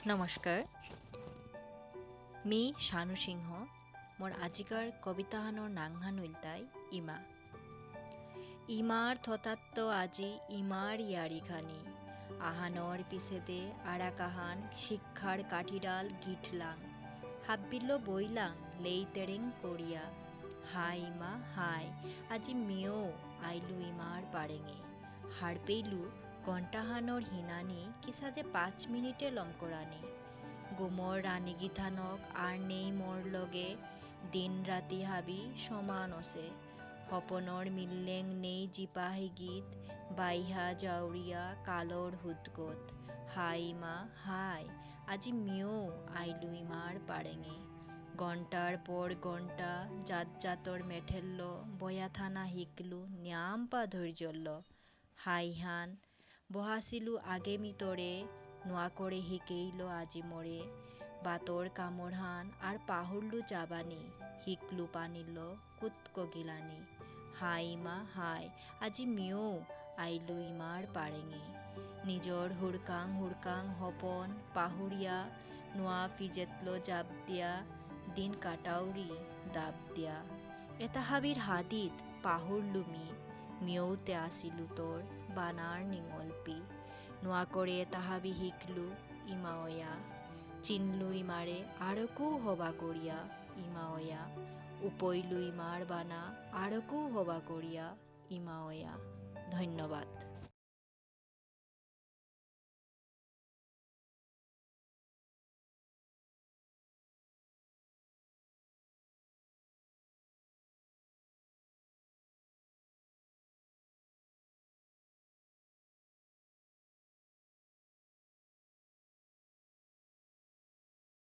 নমস্কাৰ। मी शानु सिंह मोर आजिकार कविताहानर नांगहान उल्टाई इमा इमार थतात আজি इमार यारिखानी आहानर पिछेदे आराकाहान शिक्षार काठिडाल गीठलां हाब्बिलो बइलां लेइतेरें करिया हाय इमा हाय আজি मियो आइलु इमार पारेंगे हारपेलु घंटाहानर हिनानी किसादे 5 मिनिटे लमकरानी गुमर रानी गीथानक आर नेई मोर लगे दिन राति हाबी समान আছে सपनर मिल्लें नेई जिपाही गीत बाइहा जाउरिया कालर हुदगत हाय इमा हाय আজি मियो आइलु इमार पारेंगे घंटार पर घंटा जात जातर मेठेल्लो बया थाना हिकलु न्याम्पा धैर्यल्लो हाय हान बहासिलु आगे मितरे নোয়া করে হিকেইলো আজি মরে বাতর কামড়হান আর পাহুরলু যাবানি হিকলু পানিলো কুতক গিলানি হাই ইমা হাই আজি মিও আইলু ইমার পারেঙে নিজর হুড়কাং হপন পাহুরিয়া নোয়া ফিজেতলো জাপ দিয়া দিন কাটাউরি দাব দিয়া এটা হাবির হাদিত পাহুরলু মিয়ৌতে আসিলু তোর বানার নিঙলপি নোয়া করে তাহাবি হিকলু ইমাওয়া চিনলু ইমারে আরকু হবা করিয়া ইমাওয়া উপইলু ইমার বানা আরকু হবা করিয়া ইমাওয়া। ধন্যবাদ।